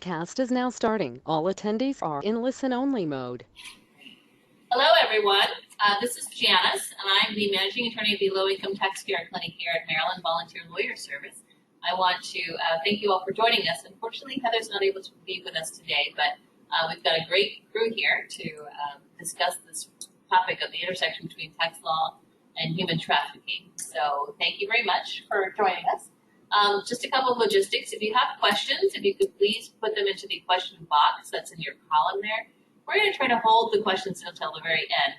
podcast is now starting. All attendees are in listen-only mode. Hello, everyone. This is Janice, and I'm the Managing Attorney of the Low Income Taxpayer Clinic here at Maryland Volunteer Lawyer Service. I want to thank you all for joining us. Unfortunately, Heather's not able to be with us today, but we've got a great crew here to discuss this topic of the intersection between tax law and human trafficking. So thank you very much for joining us. Just a couple of logistics. If you have questions, if you could please put them into the question box that's in your column there. We're going to try to hold the questions until the very end,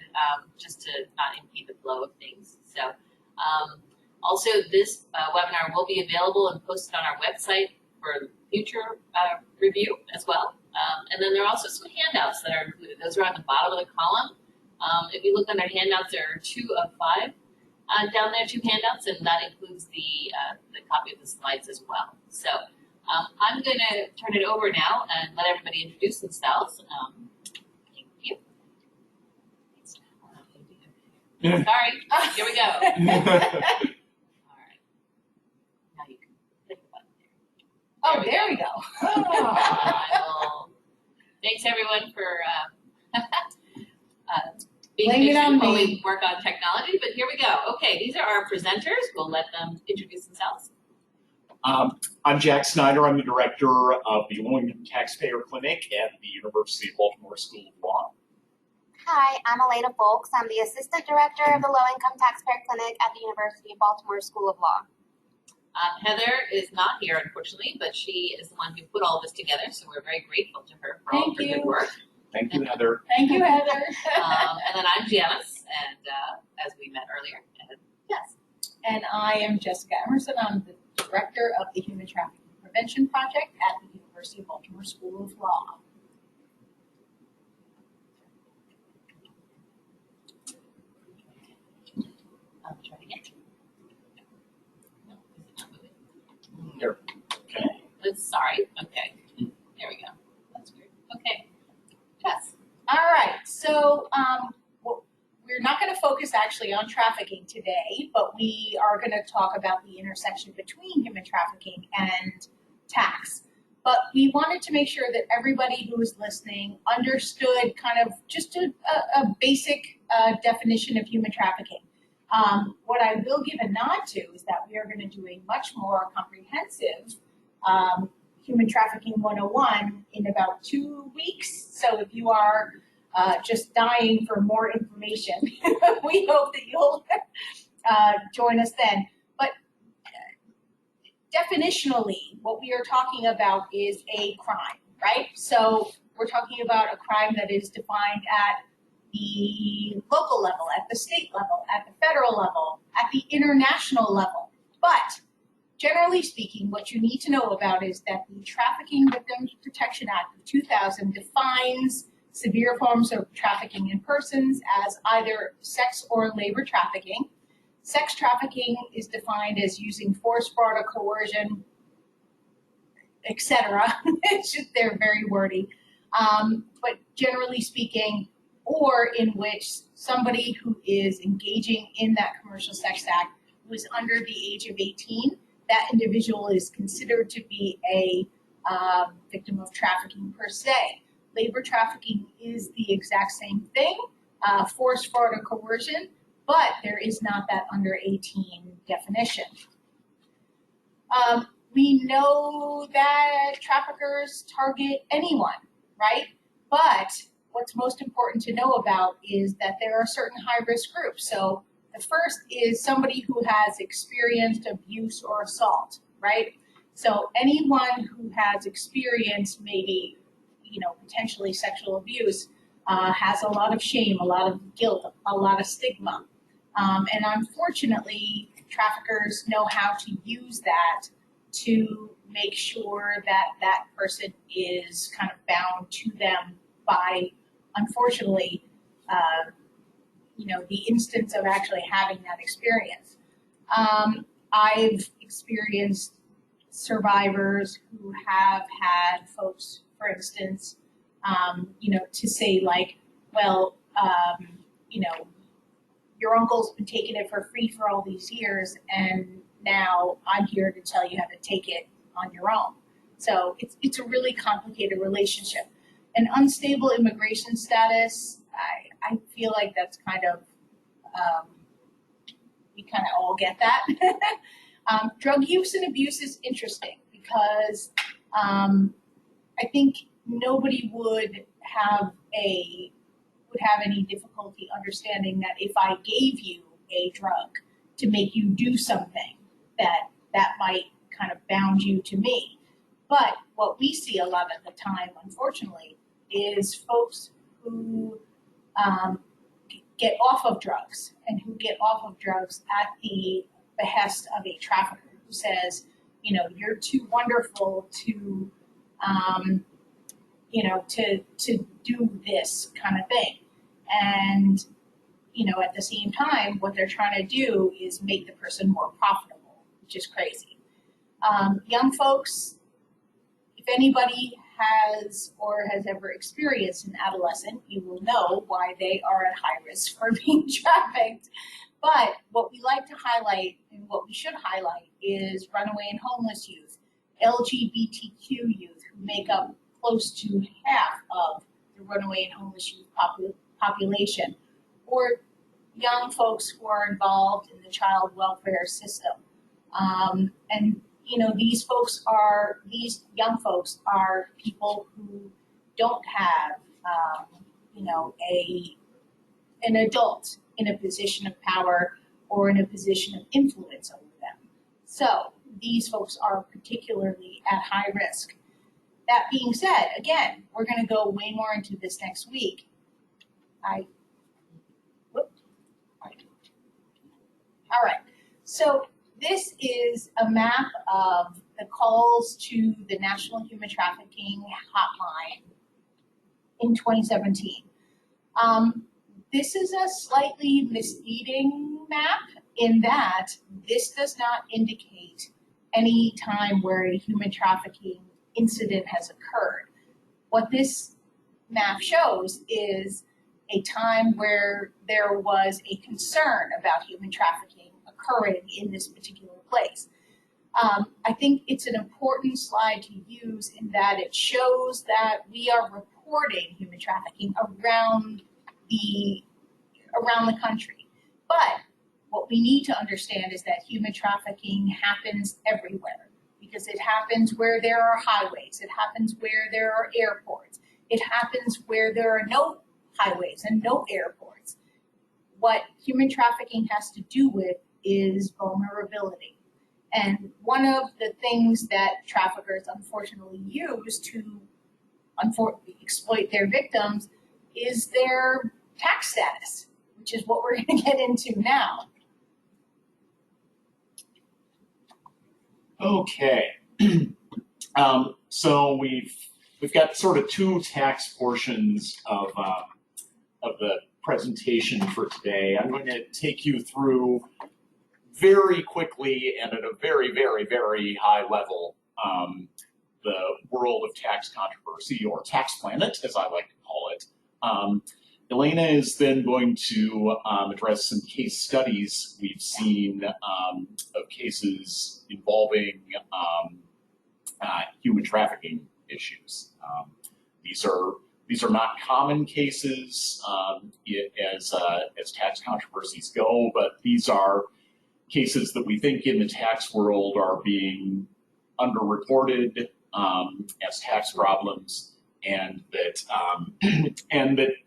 just to not impede the flow of things. So also this webinar will be available and posted on our website for future review as well. And then there are also some handouts that are included. Those are on the bottom of the column. If you look under handouts, there are 2 of 5 down there, 2 handouts, and that includes the copy of the slides as well. So I'm going to turn it over now and let everybody introduce themselves. Thank you. Sorry, here we go. All right. Now you can click the button there. Oh, there we go. Thanks everyone for being Blame it on patient while me. we work on technology, but here we go. Okay, these are our presenters. We'll let them introduce themselves. I'm Jack Snyder. I'm the director of the Low Income Taxpayer Clinic at the University of Baltimore School of Law. Hi, I'm Elena Folks. I'm the Assistant Director of the Low Income Taxpayer Clinic at the University of Baltimore School of Law. Heather is not here, unfortunately, but she is the one who put all this together, so we're very grateful to her for all of her good work. Thank you, Heather. Thank you, Heather. And then I'm Janice, and as we met earlier, and yes. And I am Jessica Emerson. I'm the Director of the Human Trafficking Prevention Project at the University of Baltimore School of Law. I'll try again. No, is it not moving? Here. Okay. Sorry. Okay. There we go. That's weird. Okay. Yes. All right, so we're not going to focus actually on trafficking today, but we are going to talk about the intersection between human trafficking and tax. But we wanted to make sure that everybody who was listening understood kind of just a basic definition of human trafficking. What I will give a nod to is that we are going to do a much more comprehensive Human Trafficking 101 in about 2 weeks. So if you are just dying for more information, we hope that you'll join us then. But definitionally, what we are talking about is a crime, right? So we're talking about a crime that is defined at the local level, at the state level, at the federal level, at the international level. But generally speaking, what you need to know about is that the Trafficking Victims Protection Act of 2000 defines severe forms of trafficking in persons as either sex or labor trafficking. Sex trafficking is defined as using force, fraud, or coercion, etc. They're very wordy. But generally speaking, or in which somebody who is engaging in that commercial sex act who is under the age of 18, that individual is considered to be a victim of trafficking per se. Labor trafficking is the exact same thing, force, fraud, or coercion, but there is not that under 18 definition. We know that traffickers target anyone, right? But what's most important to know about is that there are certain high-risk groups. So the first is somebody who has experienced abuse or assault, right? So anyone who has experienced maybe, potentially sexual abuse has a lot of shame, a lot of guilt, a lot of stigma. And unfortunately, traffickers know how to use that to make sure that that person is kind of bound to them by, unfortunately, the instance of actually having that experience. I've experienced survivors who have had folks, for instance, to say like, well, your uncle's been taking it for free for all these years, and now I'm here to tell you how to take it on your own. So it's a really complicated relationship. An unstable immigration status, I feel like that's kind of, we kind of all get that. Drug use and abuse is interesting because I think nobody would have any difficulty understanding that if I gave you a drug to make you do something, that might kind of bound you to me. But what we see a lot of the time, unfortunately, is folks who get off of drugs and who get off of drugs at the behest of a trafficker who says, you know, you're too wonderful to, you know, to do this kind of thing. And, you know, at the same time, what they're trying to do is make the person more profitable, which is crazy. Young folks, if anybody has or has ever experienced an adolescent, you will know why they are at high risk for being trafficked. But what we like to highlight and what we should highlight is runaway and homeless youth, LGBTQ youth, who make up close to half of the runaway and homeless youth population, or young folks who are involved in the child welfare system. And you know, these young folks are people who don't have, you know, an adult in a position of power or in a position of influence over them. So these folks are particularly at high risk. That being said, again, we're going to go way more into this next week. All right. So this is a map of the calls to the National Human Trafficking Hotline in 2017. This is a slightly misleading map in that this does not indicate any time where a human trafficking incident has occurred. What this map shows is a time where there was a concern about human trafficking occurring in this particular place. I think it's an important slide to use in that it shows that we are reporting human trafficking around the country. But what we need to understand is that human trafficking happens everywhere because it happens where there are highways, it happens where there are airports, it happens where there are no highways and no airports. What human trafficking has to do with is vulnerability. And one of the things that traffickers unfortunately use to exploit their victims is their tax status, which is what we're going to get into now. Okay. So we've got sort of two tax portions of the presentation for today. I'm going to take you through very quickly and at a very, very, very high level the world of tax controversy, or tax planet, as I like to call it. Elena is then going to address some case studies we've seen of cases involving human trafficking issues. These are not common cases as tax controversies go, but these are cases that we think in the tax world are being underreported as tax problems, and that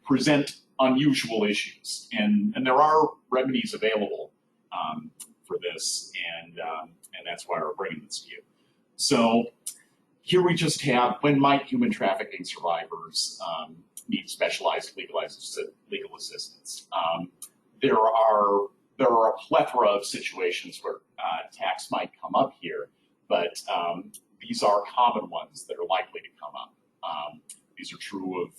present unusual issues. And there are remedies available for this, and that's why we're bringing this to you. So here we just have, when might human trafficking survivors need specialized legal assistance? There are a plethora of situations where tax might come up here, but these are common ones that are likely to come up. These are true of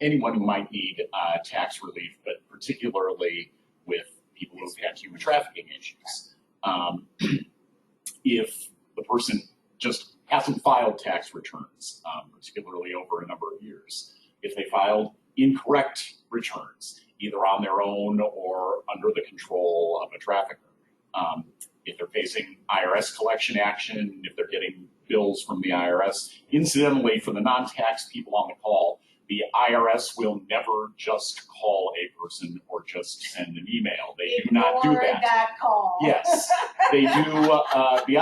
anyone who might need tax relief, but particularly with people who've had human trafficking issues. If the person just hasn't filed tax returns, particularly over a number of years, if they filed incorrect returns, either on their own or under the control of a trafficker, if they're facing IRS collection action, if they're getting bills from the IRS. Incidentally, for the non-tax people on the call, the IRS will never just call a person or just send an email. They do not do Ignore that. that call. Yes, they do. The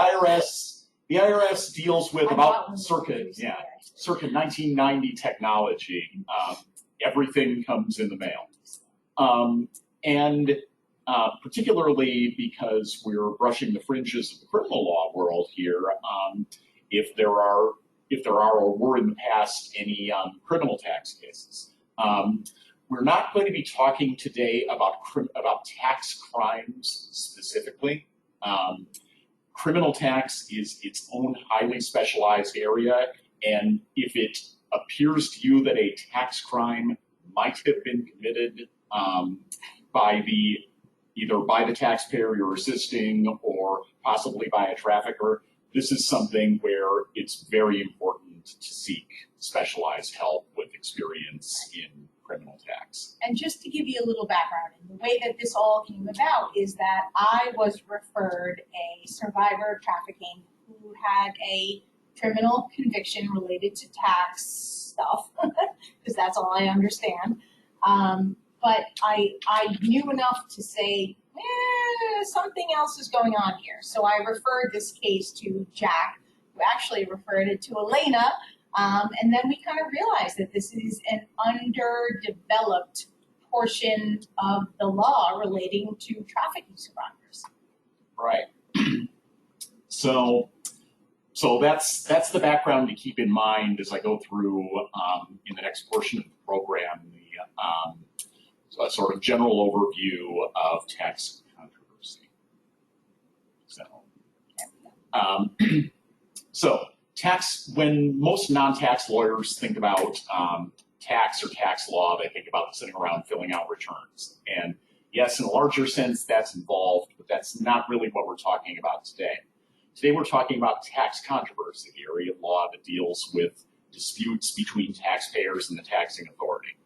IRS deals with about circa 1990 technology. Everything comes in the mail, and particularly because we're brushing the fringes of the criminal law world here. If there are or were in the past any criminal tax cases. We're not going to be talking today about tax crimes specifically. Criminal tax is its own highly specialized area, and if it appears to you that a tax crime might have been committed either by the taxpayer you're assisting or possibly by a trafficker, this is something where it's very important to seek specialized help with experience in criminal tax. And just to give you a little background, the way that this all came about is that I was referred a survivor of trafficking who had a criminal conviction related to tax stuff, because that's all I understand. But I knew enough to say, something else is going on here. So I referred this case to Jack, who actually referred it to Elena, and then we kind of realized that this is an underdeveloped portion of the law relating to trafficking survivors. Right. So that's the background to keep in mind as I go through in the next portion of the program, so a sort of general overview of tax controversy. So tax, when most non-tax lawyers think about tax or tax law, they think about sitting around filling out returns. And yes, in a larger sense, that's involved, but that's not really what we're talking about today. Today we're talking about tax controversy, the area of law that deals with disputes between taxpayers and the taxing authority.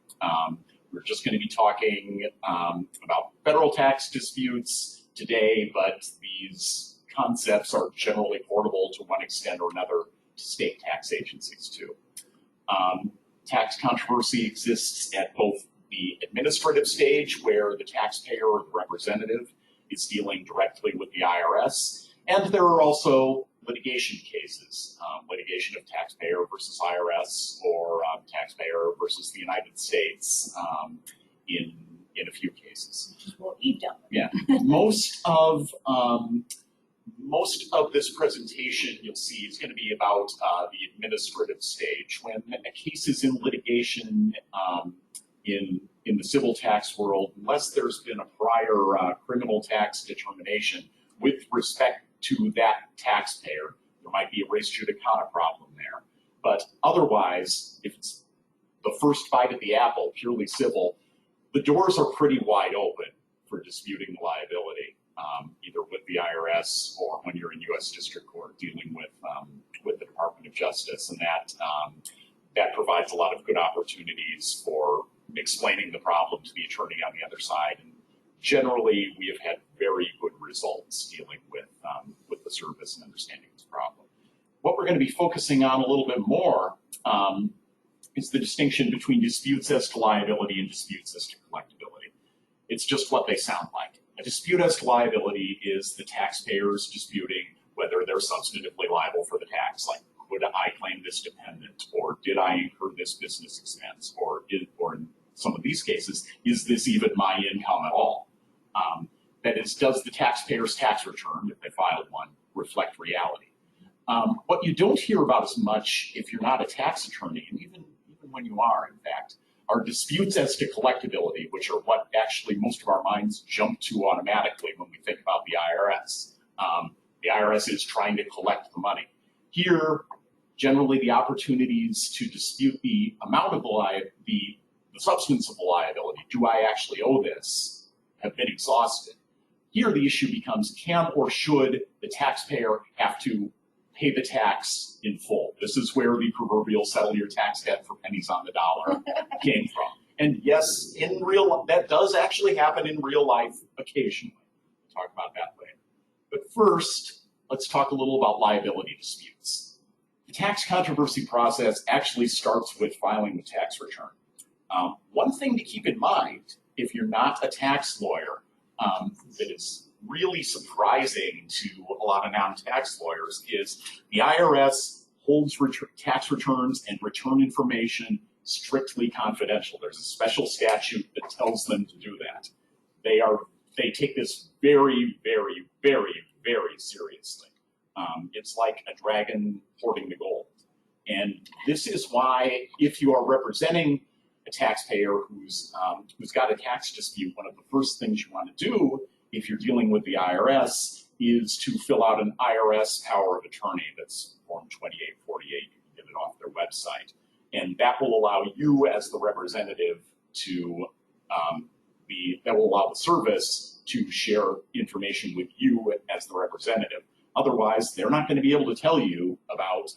We're just going to be talking about federal tax disputes today, but these concepts are generally portable to one extent or another to state tax agencies too. Tax controversy exists at both the administrative stage, where the taxpayer or the representative is dealing directly with the IRS, and there are also litigation cases, litigation of taxpayer versus IRS, or taxpayer versus the United States in a few cases. Which is what we've done. Yeah, most of this presentation you'll see is going to be about the administrative stage. When a case is in litigation in the civil tax world, unless there's been a prior criminal tax determination with respect to that taxpayer, there might be a res judicata problem there. But otherwise, if it's the first bite at the apple, purely civil, the doors are pretty wide open for disputing the liability, either with the IRS or when you're in U.S. District Court dealing with the Department of Justice, and that provides a lot of good opportunities for explaining the problem to the attorney on the other side. And generally, we have had very good results dealing with the service and understanding this problem. What we're going to be focusing on a little bit more is the distinction between disputes as to liability and disputes as to collectability. It's just what they sound like. A dispute as to liability is the taxpayers disputing whether they're substantively liable for the tax, like could I claim this dependent, or did I incur this business expense, or in some of these cases, is this even my income at all? That is, does the taxpayer's tax return, if they filed one, reflect reality? What you don't hear about as much if you're not a tax attorney, and even when you are, in fact, are disputes as to collectability, which are what actually most of our minds jump to automatically when we think about the IRS. The IRS is trying to collect the money. Here, generally the opportunities to dispute the amount of the substance of the liability, do I actually owe this, have been exhausted. Here the issue becomes, can or should the taxpayer have to pay the tax in full? This is where the proverbial settle your tax debt for pennies on the dollar came from. And yes, that does actually happen in real life occasionally. We'll talk about that later. But first, let's talk a little about liability disputes. The tax controversy process actually starts with filing the tax return. One thing to keep in mind, if you're not a tax lawyer, that is really surprising to a lot of non-tax lawyers, is the IRS holds tax returns and return information strictly confidential. There's a special statute that tells them to do that. They take this very, very, very, very seriously. It's like a dragon hoarding the gold. And this is why, if you are representing a taxpayer who's got a tax dispute, one of the first things you want to do if you're dealing with the IRS is to fill out an IRS power of attorney. That's Form 2848. You can get it off their website. And that will allow you as the representative to that will allow the service to share information with you as the representative. Otherwise, they're not going to be able to tell you about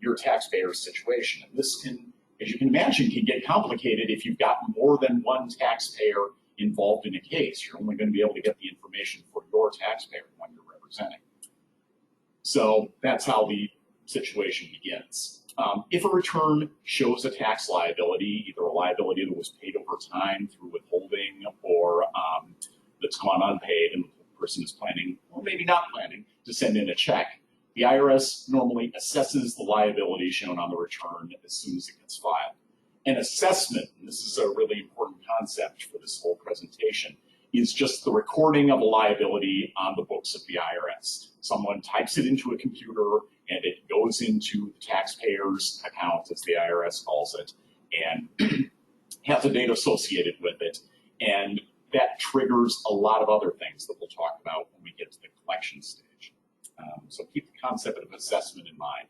your taxpayer's situation. And this can, as you can imagine, can get complicated if you've got more than one taxpayer involved in a case. You're only going to be able to get the information for your taxpayer when you're representing. So that's how the situation begins. If a return shows a tax liability, either a liability that was paid over time through withholding or that's gone unpaid and the person is planning, or maybe not planning, to send in a check, the IRS normally assesses the liability shown on the return as soon as it gets filed. An assessment, and this is a really important concept for this whole presentation, is just the recording of a liability on the books of the IRS. Someone types it into a computer and it goes into the taxpayer's account, as the IRS calls it, and has a date associated with it. And that triggers a lot of other things that we'll talk about when we get to the collection stage. So keep the concept of assessment in mind.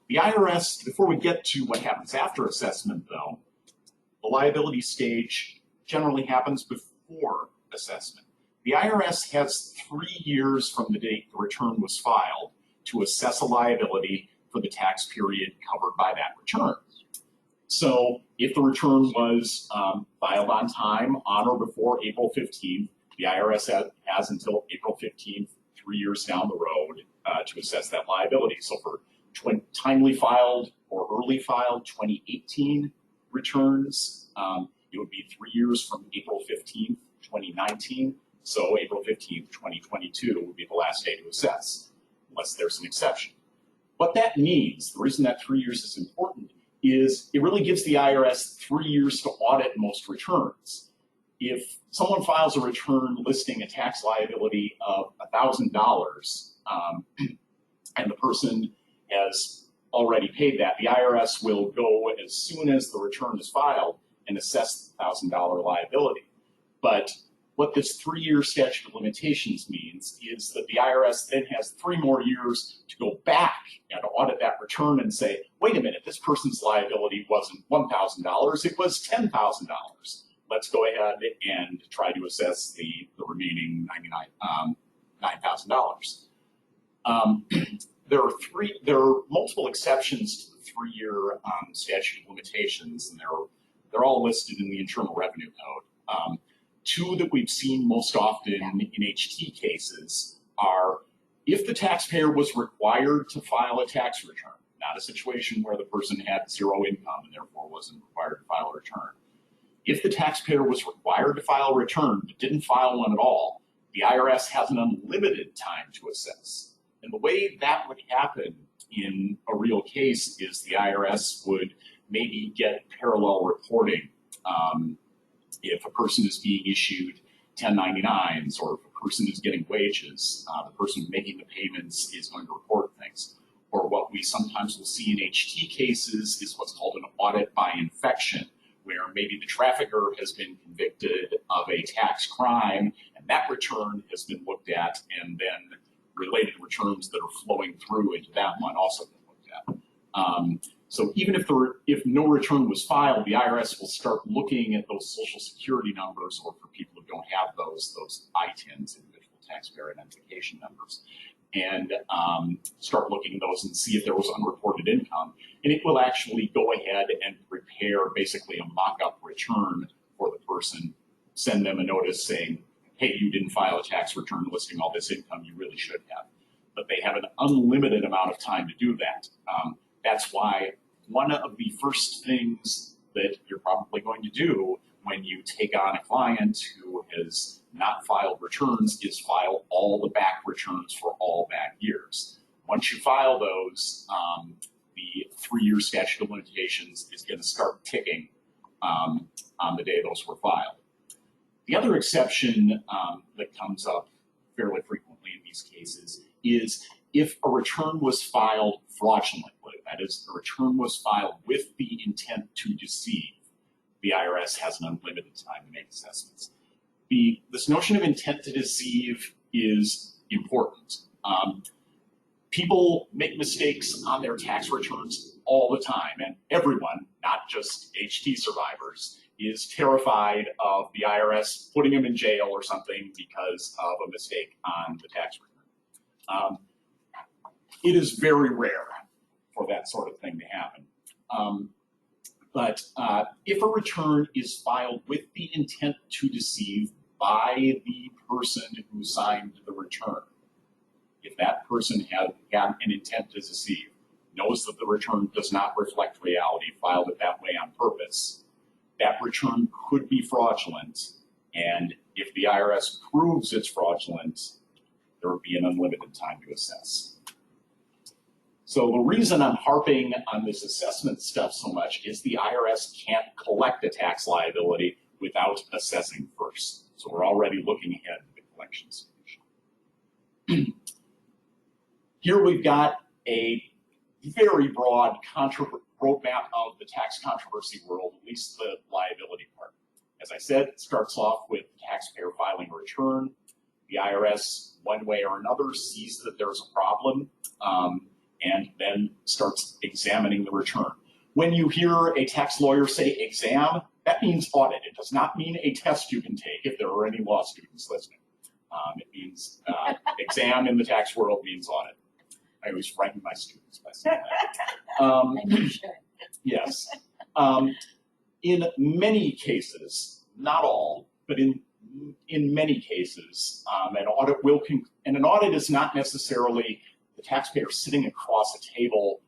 The IRS, before we get to what happens after assessment though, the liability stage generally happens before assessment. The IRS has 3 years from the date the return was filed to assess a liability for the tax period covered by that return. So if the return was filed on time, on or before April 15th, the IRS has until April 15th, 3 years down the road, to assess that liability. So for timely filed or early filed 2018 returns, it would be 3 years from April 15th, 2019. So April 15th, 2022 would be the last day to assess, unless there's an exception. What that means, the reason that 3 years is important, is it really gives the IRS 3 years to audit most returns. If someone files a return listing a tax liability of $1,000 and the person has already paid that, the IRS will go as soon as the return is filed and assess the $1,000 liability. But what this 3-year statute of limitations means is that the IRS then has 3 more years to go back and audit that return and say, wait a minute, this person's liability wasn't $1,000, it was $10,000. Let's go ahead and try to assess the remaining $9,000. There are multiple exceptions to the 3-year statute of limitations, and they're all listed in the Internal Revenue Code. 2 that we've seen most often in HT cases are if the taxpayer was required to file a tax return, not a situation where the person had 0 income and therefore wasn't required to file a return. If the taxpayer was required to file a return but didn't file one at all, the IRS has an unlimited time to assess. And the way that would happen in a real case is the IRS would maybe get parallel reporting. If a person is being issued 1099s or if a person is getting wages, the person making the payments is going to report things. Or what we sometimes will see in HT cases is what's called an audit by infection, where maybe the trafficker has been convicted of a tax crime and that return has been looked at, and then related returns that are flowing through into that one also been looked at. So even if no return was filed, the IRS will start looking at those Social Security numbers, or for people who don't have those ITINs, individual taxpayer identification numbers, and start looking at those and see if there was unreported income. And it will actually go ahead and prepare basically a mock-up return for the person, send them a notice saying, hey, you didn't file a tax return listing all this income you really should have. But they have an unlimited amount of time to do that. That's why one of the first things that you're probably going to do when you take on a client who has not filed returns is file all the back returns for all back years. Once you file those, the 3-year statute of limitations is going to start ticking on the day those were filed. The other exception that comes up fairly frequently in these cases is if a return was filed fraudulently, that is, a return was filed with the intent to deceive, the IRS has an unlimited time to make assessments. This notion of intent to deceive is important. People make mistakes on their tax returns all the time, and everyone, not just HT survivors, is terrified of the IRS putting them in jail or something because of a mistake on the tax return. It is very rare for that sort of thing to happen. But if a return is filed with the intent to deceive by the person who signed the return, if that person had an intent to deceive, knows that the return does not reflect reality, filed it that way on purpose, that return could be fraudulent. And if the IRS proves it's fraudulent, there would be an unlimited time to assess. So the reason I'm harping on this assessment stuff so much is the IRS can't collect a tax liability without assessing first. So we're already looking ahead to the collection solution. Here we've got a very broad roadmap of the tax controversy world, at least the liability part. As I said, it starts off with the taxpayer filing a return. The IRS, one way or another, sees that there's a problem and then starts examining the return. When you hear a tax lawyer say exam, that means audit. It does not mean a test you can take if there are any law students listening. It means exam in the tax world means audit. I always frighten my students by saying that. And you should. Yes. In many cases, not all, but in many cases, an audit will and an audit is not necessarily the taxpayer sitting across a table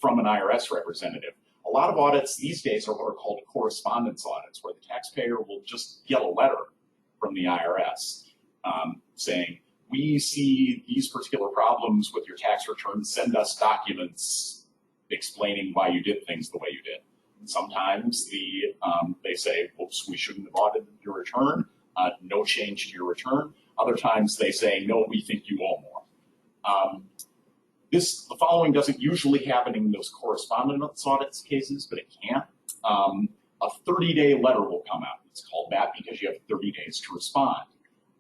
from an IRS representative. A lot of audits these days are what are called correspondence audits, where the taxpayer will just get a letter from the IRS saying, we see these particular problems with your tax return, send us documents explaining why you did things the way you did. And sometimes they say, whoops, we shouldn't have audited your return, no change to your return. Other times they say, no, we think you owe more. The following doesn't usually happen in those correspondence audits cases, but it can. A 30-day letter will come out. It's called that because you have 30 days to respond.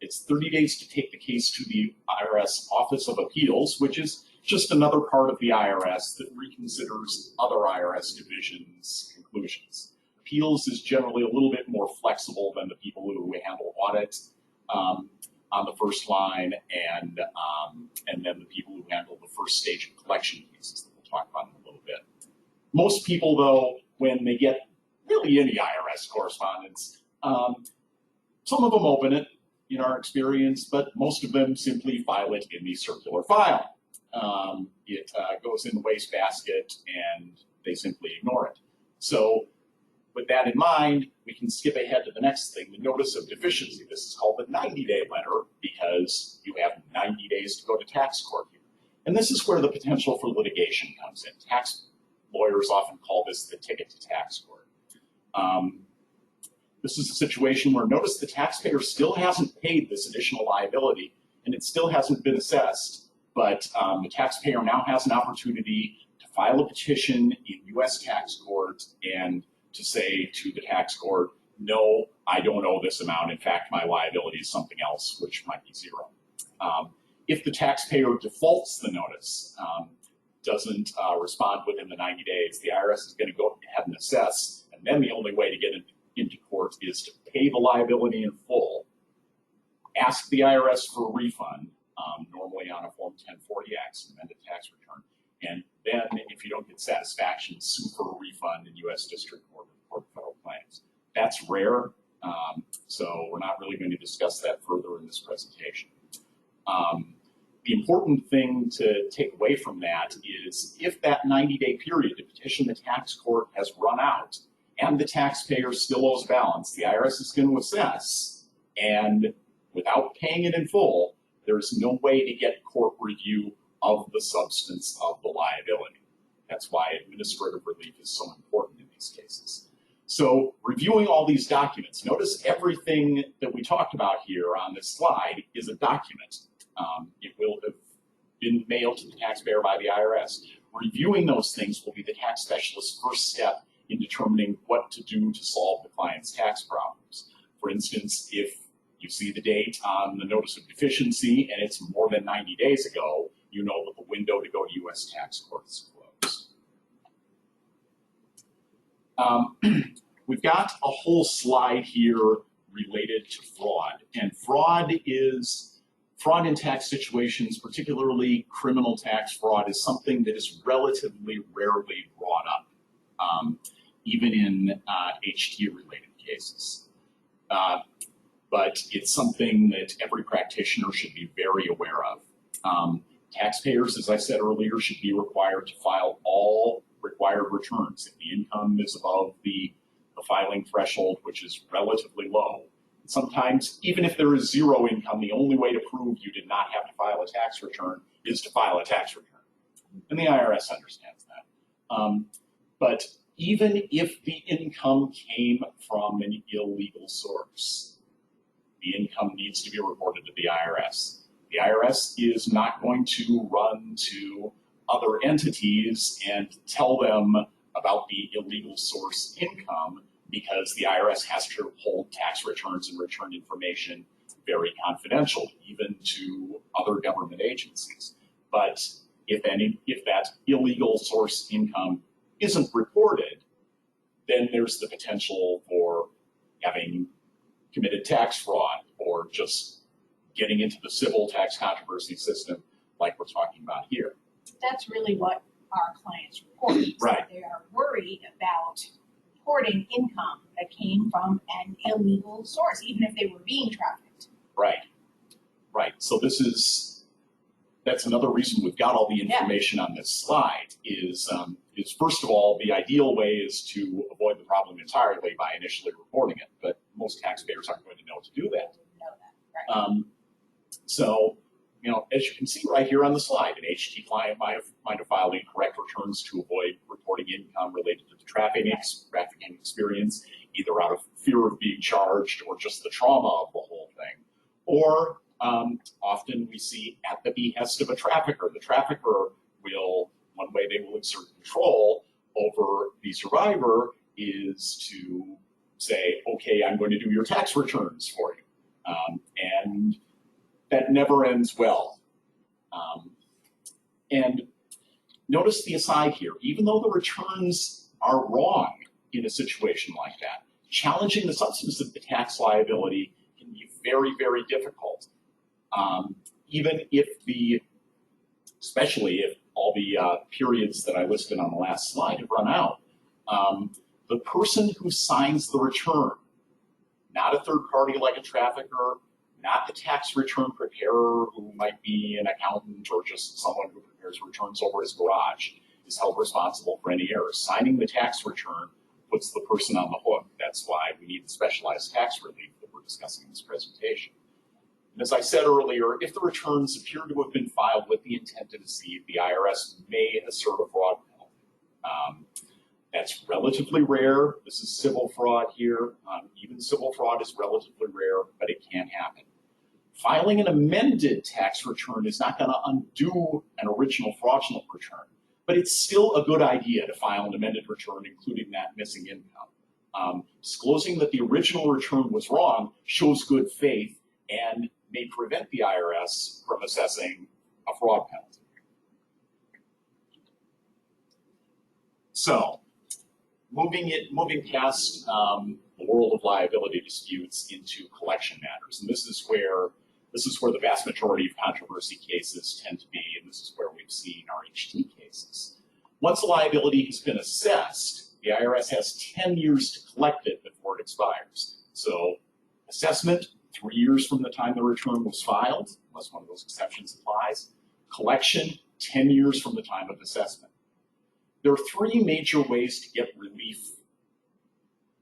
It's 30 days to take the case to the IRS Office of Appeals, which is just another part of the IRS that reconsiders other IRS divisions' conclusions. Appeals is generally a little bit more flexible than the people who handle audit on the first line, and then the people who handle the first stage of collection cases that we'll talk about in a little bit. Most people, though, when they get really any IRS correspondence, some of them open it in our experience, but most of them simply file it in the circular file. It goes in the wastebasket and they simply ignore it. So with that in mind, we can skip ahead to the next thing, the notice of deficiency. This is called the 90-day letter because you have 90 days to go to tax court here. And this is where the potential for litigation comes in. Tax lawyers often call this the ticket to tax court. This is a situation where notice the taxpayer still hasn't paid this additional liability and it still hasn't been assessed, but the taxpayer now has an opportunity to file a petition in U.S. tax court and to say to the tax court, no, I don't owe this amount. In fact, my liability is something else, which might be zero. If the taxpayer defaults the notice, doesn't respond within the 90 days, the IRS is going to go ahead and assess, and then the only way to get into court is to pay the liability in full, ask the IRS for a refund, normally on a Form 1040X, amended tax return, and then if you don't get satisfaction, sue for a refund in U.S. District Court of Federal Claims. That's rare. So we're not really going to discuss that further in this presentation. The important thing to take away from that is if that 90-day period to petition the tax court has run out and the taxpayer still owes balance, the IRS is going to assess, and without paying it in full, there's no way to get court review of the substance of the liability. That's why administrative relief is so important in these cases. So reviewing all these documents, notice everything that we talked about here on this slide is a document. It will have been mailed to the taxpayer by the IRS. Reviewing those things will be the tax specialist's first step in determining what to do to solve the client's tax problems. For instance, if you see the date on the notice of deficiency and it's more than 90 days ago, you know that the window to go to U.S. tax court is closed. We've got a whole slide here related to fraud, and fraud in tax situations, particularly criminal tax fraud, is something that is relatively rarely brought up, even in HT-related cases. But it's something that every practitioner should be very aware of. Taxpayers, as I said earlier, should be required to file all required returns. If the income is above the filing threshold, which is relatively low, sometimes, even if there is zero income, the only way to prove you did not have to file a tax return is to file a tax return. And the IRS understands that. But even if the income came from an illegal source, the income needs to be reported to the IRS. The IRS is not going to run to other entities and tell them about the illegal source income, because the IRS has to hold tax returns and return information very confidential, even to other government agencies. But if that illegal source income isn't reported, then there's the potential for having committed tax fraud or just getting into the civil tax controversy system like we're talking about here. That's really what our clients report. Right. They are worried about reporting income that came from an illegal source, even if they were being trafficked. Right. Right. So that's another reason we've got all the information on this slide is first of all, the ideal way is to avoid the problem entirely by initially reporting it, but most taxpayers aren't going to know to do that. Right. So, as you can see right here on the slide, an HT client might have filed incorrect returns to avoid reporting income related to the trafficking experience, either out of fear of being charged or just the trauma of the whole thing. Or often we see at the behest of a trafficker. The trafficker one way they will exert control over the survivor is to say, okay, I'm going to do your tax returns for you. And that never ends well. And notice the aside here, even though the returns are wrong in a situation like that, challenging the substance of the tax liability can be very, very difficult. Even if especially if all the periods that I listed on the last slide have run out, the person who signs the return, not a third party like a trafficker, not the tax return preparer who might be an accountant or just someone who prepares returns over his garage, is held responsible for any errors. Signing the tax return puts the person on the hook. That's why we need the specialized tax relief that we're discussing in this presentation. And as I said earlier, if the returns appear to have been filed with the intent to deceive, the IRS may assert a fraud penalty. That's relatively rare. This is civil fraud here. Even civil fraud is relatively rare, but it can happen. Filing an amended tax return is not going to undo an original fraudulent return, but it's still a good idea to file an amended return, including that missing income. Disclosing that the original return was wrong shows good faith and may prevent the IRS from assessing a fraud penalty. So, moving past the world of liability disputes into collection matters, and this is where the vast majority of controversy cases tend to be, and this is where we've seen our HT cases. Once a liability has been assessed, the IRS has 10 years to collect it before it expires. So Assessment, 3 years from the time the return was filed, unless one of those exceptions applies. Collection, 10 years from the time of assessment. There are three major ways to get relief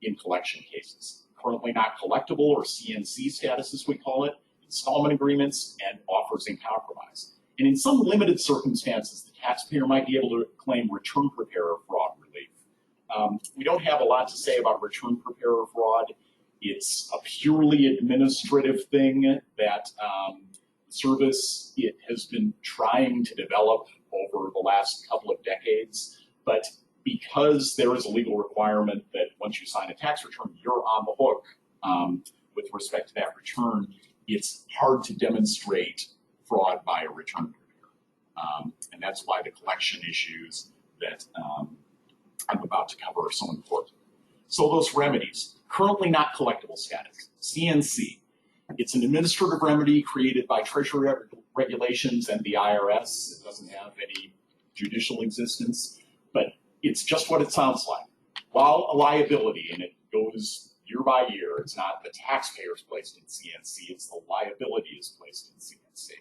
in collection cases. Currently not collectible, or CNC status as we call it, installment agreements, and offers in compromise. And in some limited circumstances, the taxpayer might be able to claim return preparer fraud relief. We don't have a lot to say about return preparer fraud. It's a purely administrative thing that the service has been trying to develop over the last couple of decades. But because there is a legal requirement that once you sign a tax return, you're on the hook with respect to that return, it's hard to demonstrate fraud by a return preparer. And that's why the collection issues that I'm about to cover are so important. So those remedies, currently not collectible status, CNC. It's an administrative remedy created by Treasury regulations and the IRS. It doesn't have any judicial existence, but it's just what it sounds like. While a liability, and it goes year by year, it's not the taxpayers placed in CNC, it's the liability is placed in CNC.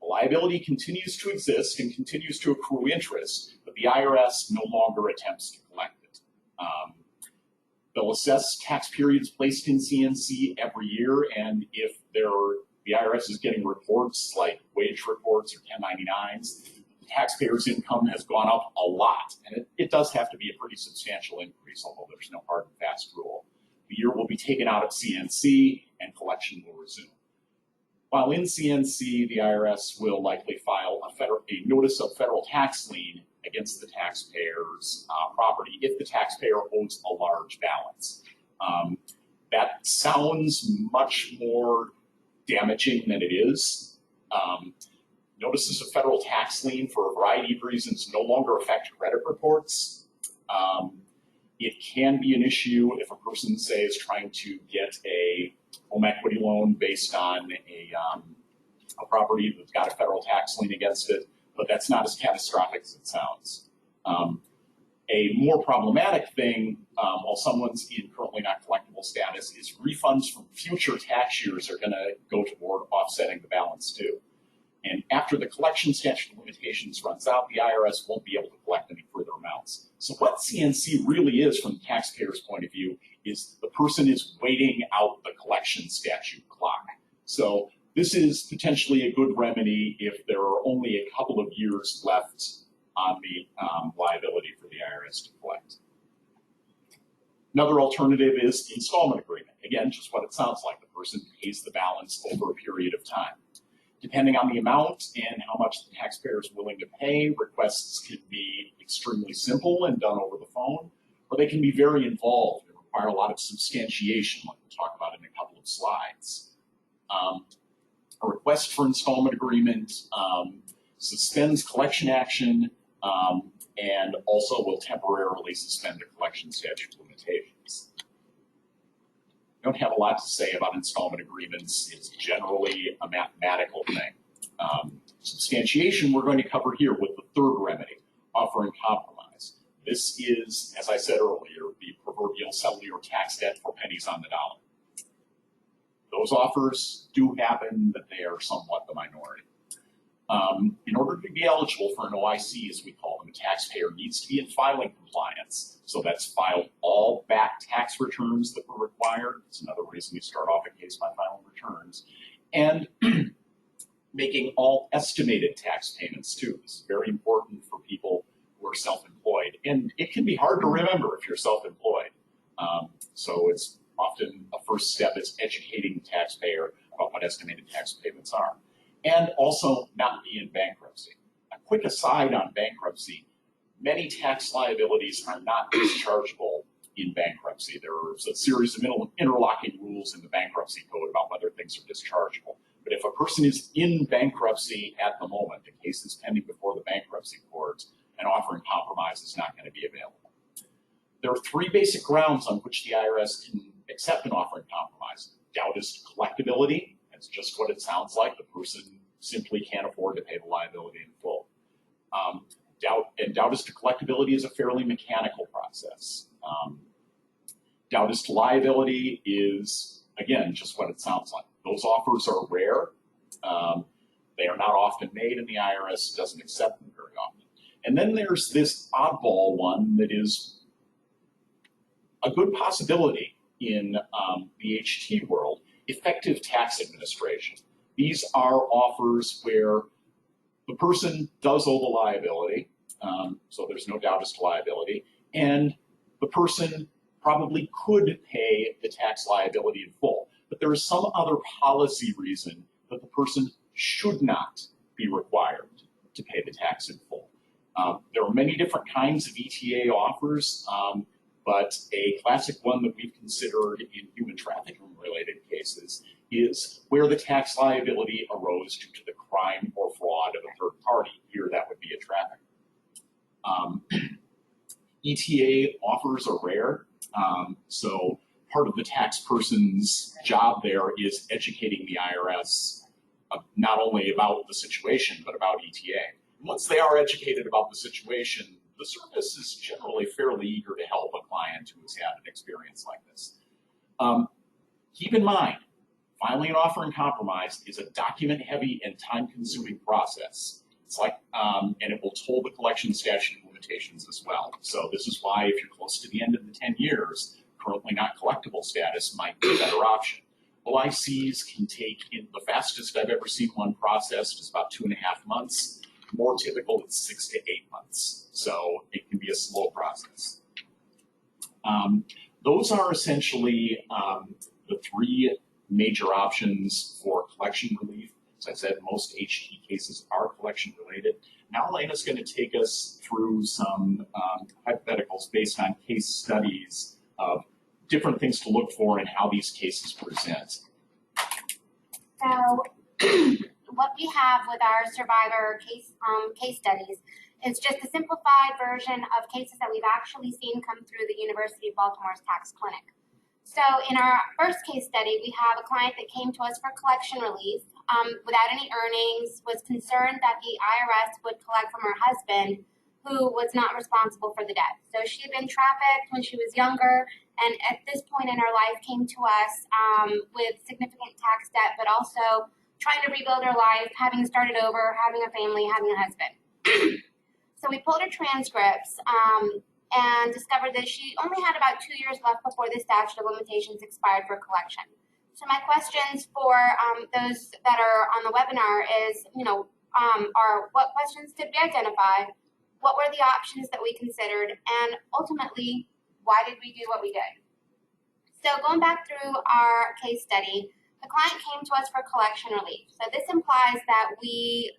The liability continues to exist and continues to accrue interest, but the IRS no longer attempts to collect it. They'll assess tax periods placed in CNC every year, and if the IRS is getting reports like wage reports or 1099s, the taxpayer's income has gone up a lot, and it does have to be a pretty substantial increase, although there's no hard and fast rule. The year will be taken out of CNC and collection will resume. While in CNC, the IRS will likely file a notice of federal tax lien against the taxpayer's property if the taxpayer owes a large balance. That sounds much more damaging than it is. Notices of federal tax lien for a variety of reasons no longer affect credit reports. It can be an issue if a person, say, is trying to get a home equity loan based on a property that's got a federal tax lien against it, but that's not as catastrophic as it sounds. A more problematic thing, while someone's in currently not collectible status, is refunds from future tax years are going to go toward offsetting the balance too. And after the collection statute of limitations runs out, the IRS won't be able to collect any further amounts. So what CNC really is from the taxpayer's point of view is the person is waiting out the collection statute clock. So this is potentially a good remedy if there are only a couple of years left on the liability for the IRS to collect. Another alternative is the installment agreement. Again, just what it sounds like. The person pays the balance over a period of time. Depending on the amount and how much the taxpayer is willing to pay, requests can be extremely simple and done over the phone, or they can be very involved and require a lot of substantiation, like we'll talk about in a couple of slides. A request for installment agreement suspends collection action and also will temporarily suspend the collection statute of limitations. Don't have a lot to say about installment agreements. It's generally a mathematical thing. Substantiation we're going to cover here with the third remedy, offering compromise. This is, as I said earlier, the proverbial settle your tax debt for pennies on the dollar. Those offers do happen, but they are somewhat the minority. In order to be eligible for an OIC, as we call them, a taxpayer needs to be in filing compliance. So that's filed all back tax returns that were required. It's another reason you start off a case by filing returns. And making all estimated tax payments too. This is very important for people who are self-employed. And it can be hard to remember if you're self-employed. So it's often a first step is educating the taxpayer about what estimated tax payments are. And also not be in bankruptcy. A quick aside on bankruptcy, many tax liabilities are not dischargeable in bankruptcy. There's a series of interlocking rules in the bankruptcy code about whether things are dischargeable. But if a person is in bankruptcy at the moment, the case is pending before the bankruptcy court, an offering compromise is not going to be available. There are three basic grounds on which the IRS can accept an offering compromise. Doubt as to collectability. It's just what it sounds like. The person simply can't afford to pay the liability in full. Doubt as to collectability is a fairly mechanical process. Doubt as to liability is again, just what it sounds like. Those offers are rare. They are not often made, and the IRS doesn't accept them very often. And then there's this oddball one that is a good possibility in the HT world, effective tax administration. These are offers where the person does owe the liability, so there's no doubt as to liability, and the person probably could pay the tax liability in full. But there is some other policy reason that the person should not be required to pay the tax in full. There are many different kinds of ETA offers, but a classic one that we've considered in human trafficking related cases is where the tax liability arose due to the crime or fraud of a third party. Here that would be a trafficker. ETA offers are rare, so part of the tax person's job there is educating the IRS not only about the situation, but about ETA. Once they are educated about the situation, the service is generally fairly eager to help a client who has had an experience like this. Keep in mind, filing an offer in compromise is a document-heavy and time-consuming process. It's like, and it will toll the collection statute of limitations as well. So this is why if you're close to the end of the 10 years, currently not collectible status might be a better option. OICs can take, the fastest I've ever seen one processed is about 2.5 months. More typical, it's 6 to 8 months. So it can be a slow process. Those are essentially the three major options for collection relief. As I said, most HT cases are collection related. Now Elena's going to take us through some hypotheticals based on case studies of different things to look for and how these cases present. So what we have with our survivor case studies is just a simplified version of cases that we've actually seen come through the University of Baltimore's tax clinic. So in our first case study, we have a client that came to us for collection relief without any earnings, was concerned that the IRS would collect from her husband, who was not responsible for the debt. So she had been trafficked when she was younger, and at this point in her life came to us with significant tax debt, but also trying to rebuild her life, having started over, having a family, having a husband. So we pulled her transcripts and discovered that she only had about 2 years left before the statute of limitations expired for collection. So my questions for those that are on the webinar is, are what questions did we identify? What were the options that we considered? And ultimately, why did we do what we did? So going back through our case study, the client came to us for collection relief. So this implies that we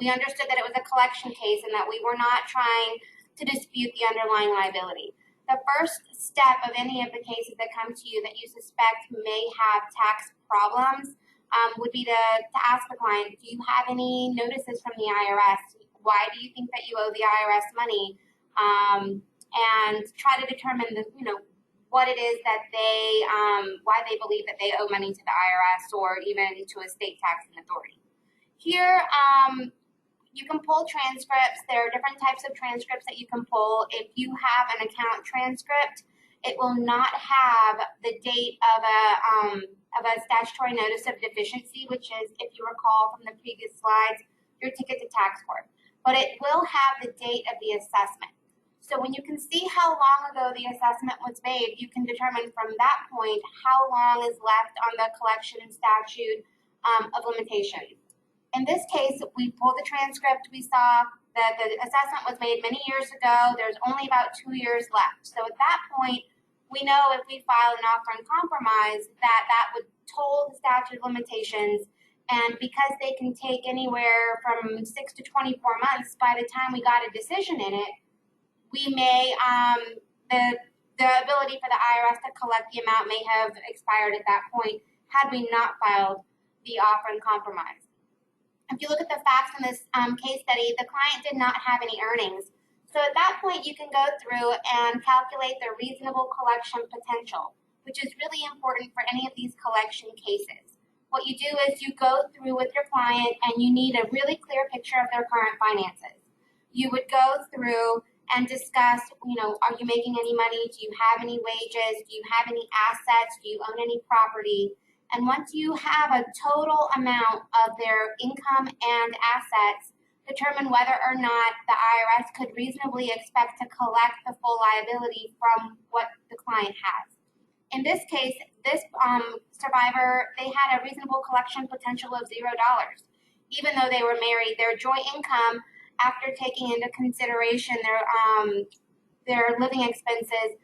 understood that it was a collection case and that we were not trying to dispute the underlying liability. The first step of any of the cases that come to you that you suspect may have tax problems would be to ask the client, do you have any notices from the IRS? Why do you think that you owe the IRS money? And try to determine what it is that why they believe that they owe money to the IRS or even to a state taxing authority. Here, you can pull transcripts. There are different types of transcripts that you can pull. If you have an account transcript, it will not have the date of a statutory notice of deficiency, which is, if you recall from the previous slides, your ticket to tax court. But it will have the date of the assessment. So when you can see how long ago the assessment was made, you can determine from that point how long is left on the collection statute of limitations. In this case, we pulled the transcript. We saw that the assessment was made many years ago. There's only about 2 years left. So at that point, we know if we filed an offer in compromise that would toll the statute of limitations. And because they can take anywhere from 6 to 24 months, by the time we got a decision in it, we may, the ability for the IRS to collect the amount may have expired at that point had we not filed the offer in compromise. If you look at the facts in this case study, the client did not have any earnings. So at that point, you can go through and calculate the reasonable collection potential, which is really important for any of these collection cases. What you do is you go through with your client and you need a really clear picture of their current finances. You would go through and discuss, are you making any money? Do you have any wages? Do you have any assets? Do you own any property? And once you have a total amount of their income and assets, determine whether or not the IRS could reasonably expect to collect the full liability from what the client has. In this case, this survivor, they had a reasonable collection potential of $0. Even though they were married, their joint income, after taking into consideration their living expenses,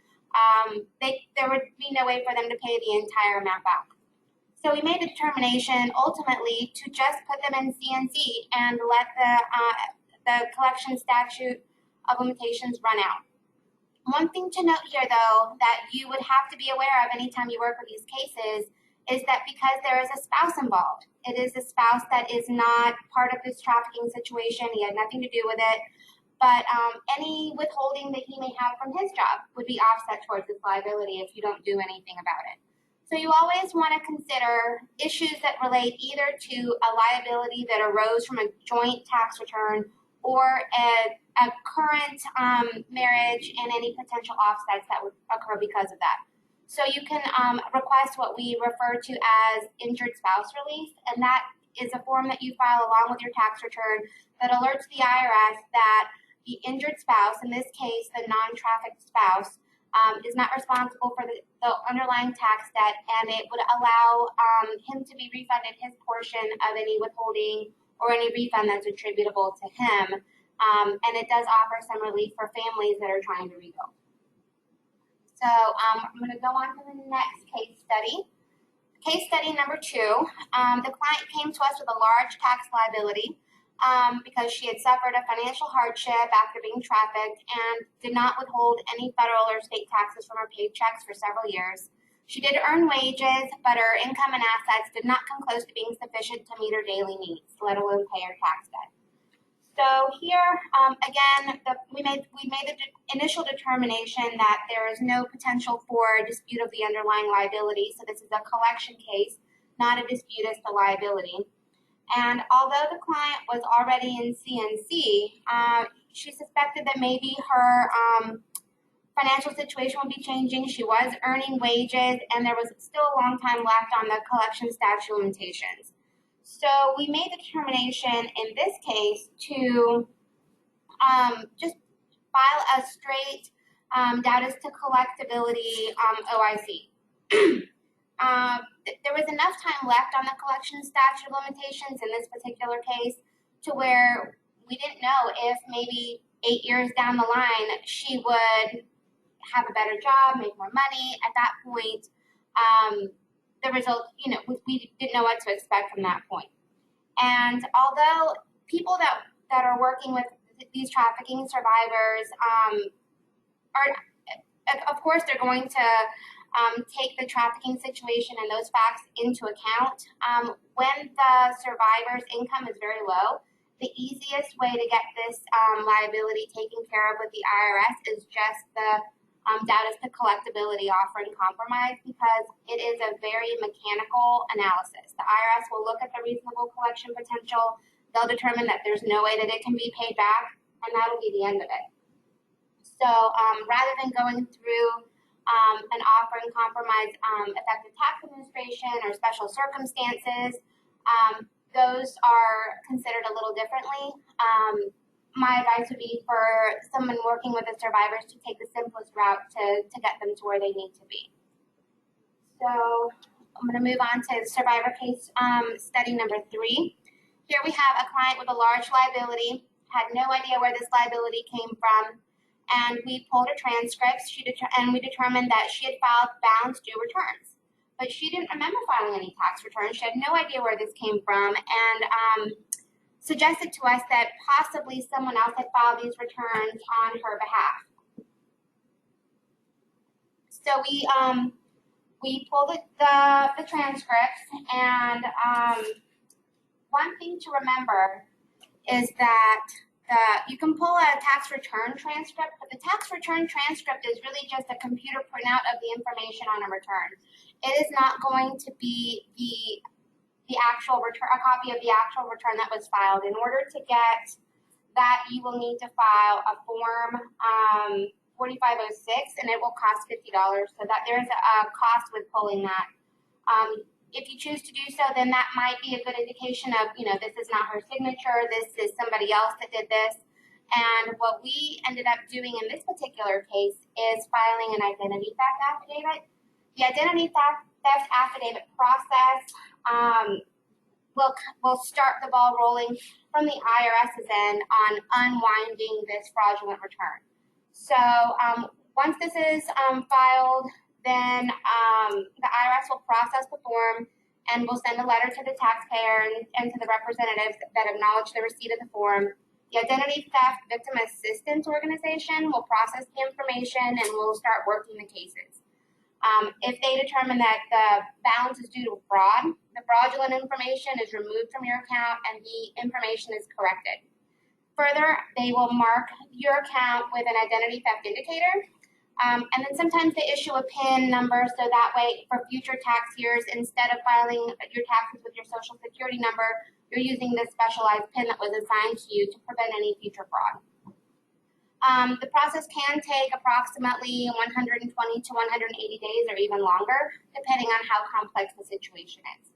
there would be no way for them to pay the entire amount back. So we made a determination ultimately to just put them in CNC and let the collection statute of limitations run out. One thing to note here, though, that you would have to be aware of anytime you work with these cases is that because there is a spouse involved, it is a spouse that is not part of this trafficking situation. He had nothing to do with it. But any withholding that he may have from his job would be offset towards this liability if you don't do anything about it. So you always want to consider issues that relate either to a liability that arose from a joint tax return or a current marriage and any potential offsets that would occur because of that. So you can request what we refer to as injured spouse release, and that is a form that you file along with your tax return that alerts the IRS that the injured spouse, in this case the non-trafficked spouse, is not responsible for the underlying tax debt, and it would allow him to be refunded his portion of any withholding or any refund that's attributable to him. And it does offer some relief for families that are trying to rebuild. So I'm going to go on to the next case study. Case study number 2, the client came to us with a large tax liability because she had suffered a financial hardship after being trafficked and did not withhold any federal or state taxes from her paychecks for several years. She did earn wages, but her income and assets did not come close to being sufficient to meet her daily needs, let alone pay her tax debt. So here, again, we made the initial determination that there is no potential for a dispute of the underlying liability. So this is a collection case, not a dispute as to liability. And although the client was already in CNC, she suspected that maybe her financial situation would be changing. She was earning wages, and there was still a long time left on the collection statute of limitations. So we made the determination in this case to just file a straight doubt as to collectability OIC. There was enough time left on the collection statute of limitations in this particular case to where we didn't know if maybe 8 years down the line she would have a better job, make more money. At that point, the result, we didn't know what to expect from that point. And although people that are working with these trafficking survivors are, of course, they're going to take the trafficking situation and those facts into account. When the survivor's income is very low, the easiest way to get this liability taken care of with the IRS is just the doubt as to collectability offer and compromise, because it is a very mechanical analysis. The IRS will look at the reasonable collection potential. They'll determine that there's no way that it can be paid back, and that'll be the end of it. So rather than going through an offer and compromise effective tax administration or special circumstances, those are considered a little differently. My advice would be for someone working with the survivors to take the simplest route to get them to where they need to be. So I'm going to move on to survivor case study number 3. Here we have a client with a large liability, had no idea where this liability came from, and we pulled her transcripts and we determined that she had filed balance due returns. But she didn't remember filing any tax returns. She had no idea where this came from, and suggested to us that possibly someone else had filed these returns on her behalf. So we pulled the transcripts, and one thing to remember is that you can pull a tax return transcript, but the tax return transcript is really just a computer printout of the information on a return. It is not going to be the actual return, a copy of the actual return that was filed. In order to get that you will need to file a form 4506, and it will cost $50. So that there is a cost with pulling that. If you choose to do so, then that might be a good indication of, this is not her signature, this is somebody else that did this. And what we ended up doing in this particular case is filing an identity theft affidavit. The identity theft affidavit process will start the ball rolling from the IRS's end on unwinding this fraudulent return. So once this is filed, then the IRS will process the form and will send a letter to the taxpayer and to the representatives that acknowledge the receipt of the form. The Identity Theft Victim Assistance Organization will process the information and will start working the cases. If they determine that the balance is due to fraud, the fraudulent information is removed from your account and the information is corrected. Further, they will mark your account with an identity theft indicator. And then sometimes they issue a PIN number so that way for future tax years, instead of filing your taxes with your social security number, you're using this specialized PIN that was assigned to you to prevent any future fraud. The process can take approximately 120 to 180 days or even longer, depending on how complex the situation is.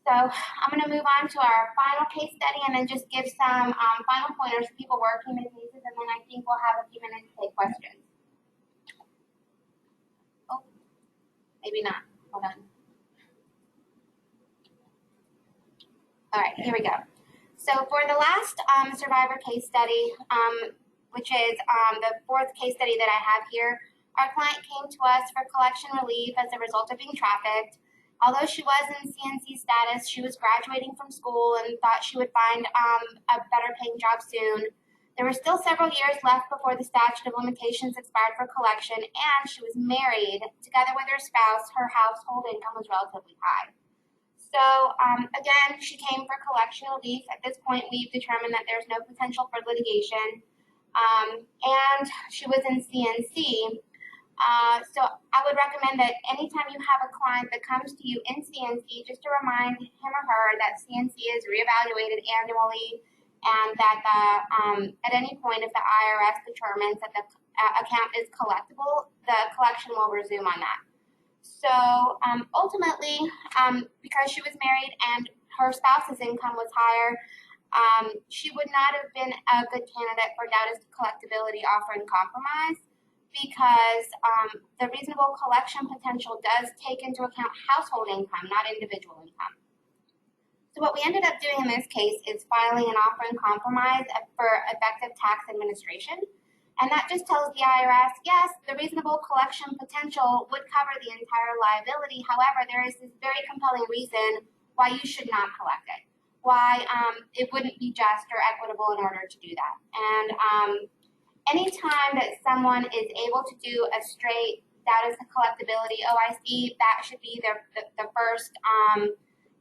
So I'm going to move on to our final case study and then just give some final pointers for people working the cases, and then I think we'll have a few minutes to take questions. Oh, maybe not. Hold on. All right, here we go. So for the last survivor case study, which is the fourth case study that I have here, our client came to us for collection relief as a result of being trafficked. Although she was in CNC status, she was graduating from school and thought she would find a better paying job soon. There were still several years left before the statute of limitations expired for collection, and she was married. Together with her spouse, her household income was relatively high. So again, she came for collection relief. At this point, we've determined that there's no potential for litigation, and she was in CNC. So I would recommend that anytime you have a client that comes to you in CNC, just to remind him or her that CNC is reevaluated annually, and that at any point if the IRS determines that the account is collectible, the collection will resume on that. So ultimately, because she was married and her spouse's income was higher, she would not have been a good candidate for doubtless collectability offer in compromise, because the reasonable collection potential does take into account household income, not individual income. So what we ended up doing in this case is filing an offer in compromise for effective tax administration. And that just tells the IRS, yes, the reasonable collection potential would cover the entire liability. However, there is this very compelling reason why you should not collect it, why it wouldn't be just or equitable in order to do that. And anytime that someone is able to do a straight status of collectability, OIC, that should be the first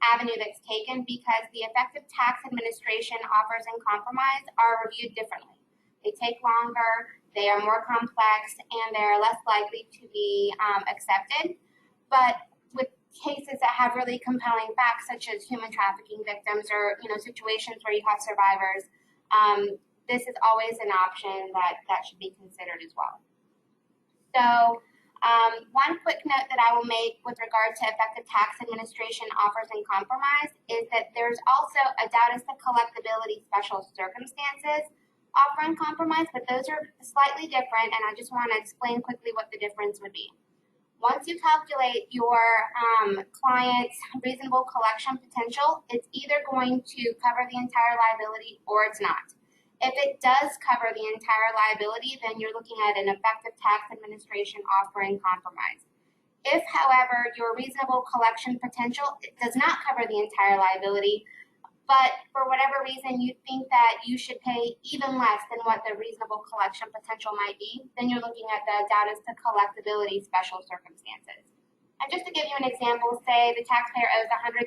avenue that's taken, because the effective tax administration offers in compromise are reviewed differently. They take longer, they are more complex, and they're less likely to be accepted. But with cases that have really compelling facts, such as human trafficking victims or situations where you have survivors, this is always an option that should be considered as well. So one quick note that I will make with regard to effective tax administration offers in compromise is that there's also a doubtless collectability special circumstances offer in compromise, but those are slightly different, and I just want to explain quickly what the difference would be. Once you calculate your client's reasonable collection potential, it's either going to cover the entire liability or it's not. If it does cover the entire liability, then you're looking at an effective tax administration offer in compromise. If, however, your reasonable collection potential does not cover the entire liability, but for whatever reason you think that you should pay even less than what the reasonable collection potential might be, then you're looking at the doubtless collectability special circumstances. And just to give you an example, say the taxpayer owes $100,000,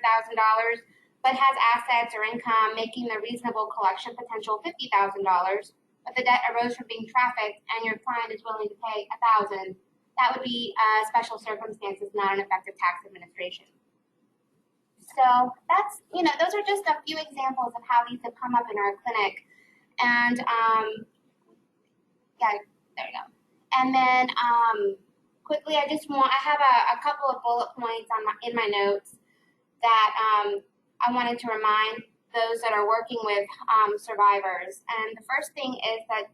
but has assets or income making the reasonable collection potential $50,000, but the debt arose from being trafficked and your client is willing to pay $1,000, that would be special circumstances, not an effective tax administration. So that's, those are just a few examples of how these have come up in our clinic. And yeah, there we go. And then quickly, I have a couple of bullet points in my notes that I wanted to remind those that are working with survivors. And the first thing is that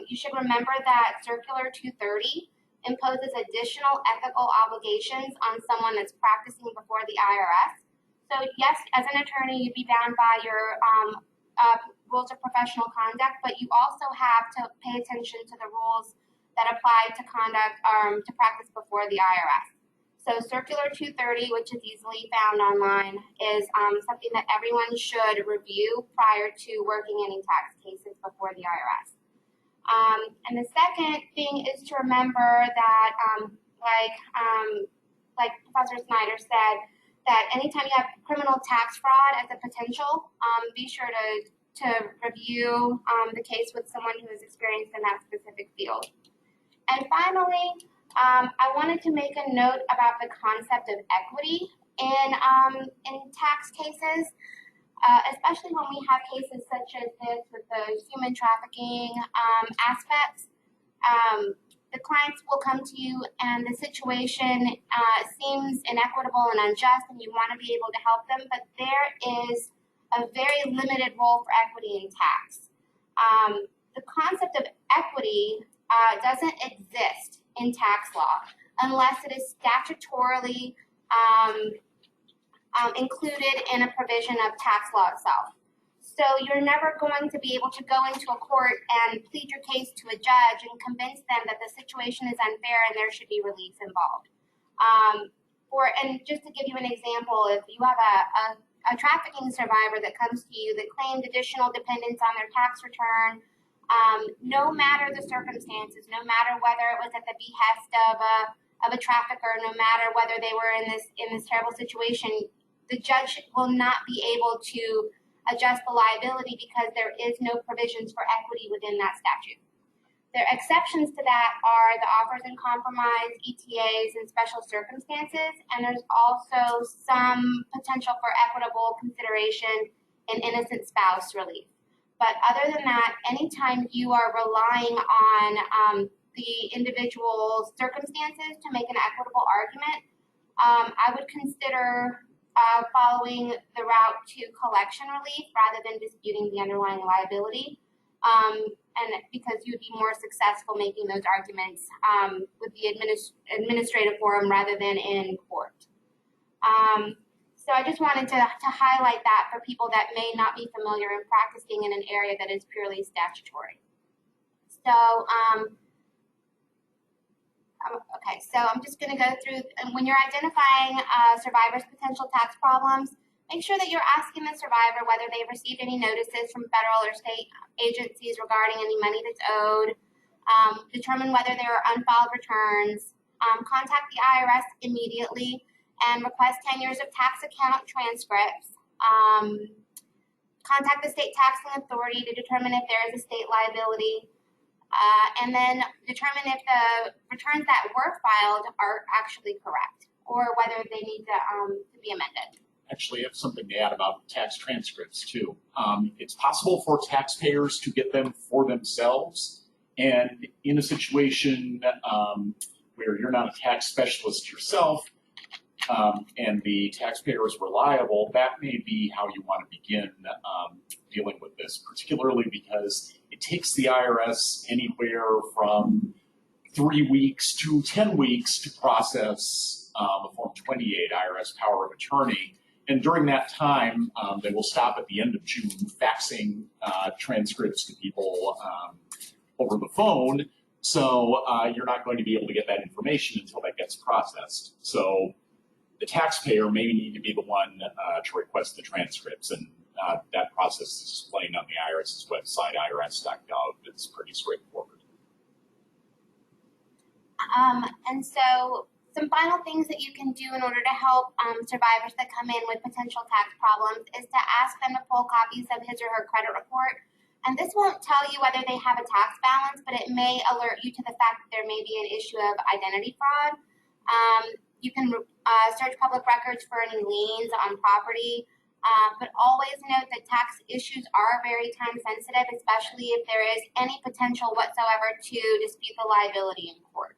you should remember that Circular 230 imposes additional ethical obligations on someone that's practicing before the IRS. So yes, as an attorney, you'd be bound by your rules of professional conduct, but you also have to pay attention to the rules that apply to conduct to practice before the IRS. So Circular 230, which is easily found online, is something that everyone should review prior to working any tax cases before the IRS. And the second thing is to remember that, like Professor Snyder said, that anytime you have criminal tax fraud as a potential, be sure to review the case with someone who is experienced in that specific field. And finally, I wanted to make a note about the concept of equity in tax cases, especially when we have cases such as this with the human trafficking aspects. The clients will come to you and the situation seems inequitable and unjust and you want to be able to help them, but there is a very limited role for equity in tax. The concept of equity doesn't exist in tax law unless it is statutorily included in a provision of tax law itself. So you're never going to be able to go into a court and plead your case to a judge and convince them that the situation is unfair and there should be relief involved. And just to give you an example, if you have a trafficking survivor that comes to you that claimed additional dependents on their tax return, no matter the circumstances, no matter whether it was at the behest of a trafficker, no matter whether they were in this terrible situation, the judge will not be able to adjust the liability because there is no provisions for equity within that statute. The exceptions to that are the offers in compromise, ETAs, and special circumstances, and there's also some potential for equitable consideration in innocent spouse relief. But other than that, anytime you are relying on the individual circumstances to make an equitable argument, I would consider following the route to collection relief rather than disputing the underlying liability, and because you'd be more successful making those arguments with the administrative forum rather than in court. So I just wanted to highlight that for people that may not be familiar in practicing in an area that is purely statutory. So, okay, so I'm just going to go through, and when you're identifying survivors' potential tax problems, make sure that you're asking the survivor whether they've received any notices from federal or state agencies regarding any money that's owed, determine whether there are unfiled returns, contact the IRS immediately, and request 10 years of tax account transcripts, contact the state taxing authority to determine if there is a state liability, and then determine if the returns that were filed are actually correct or whether they need to be amended. Actually, I have something to add about tax transcripts too. It's possible for taxpayers to get them for themselves, and in a situation where you're not a tax specialist yourself, and the taxpayer is reliable, that may be how you want to begin dealing with this, particularly because it takes the IRS anywhere from 3 weeks to 10 weeks to process a Form 28 IRS power of attorney. And during that time, they will stop at the end of June faxing transcripts to people over the phone. So you're not going to be able to get that information until that gets processed. So the taxpayer may need to be the one to request the transcripts, and that process is explained on the IRS's website, irs.gov. It's pretty straightforward. And so some final things that you can do in order to help survivors that come in with potential tax problems is to ask them to pull copies of his or her credit report. And this won't tell you whether they have a tax balance, but it may alert you to the fact that there may be an issue of identity fraud. You can search public records for any liens on property. But always note that tax issues are very time sensitive, especially if there is any potential whatsoever to dispute the liability in court.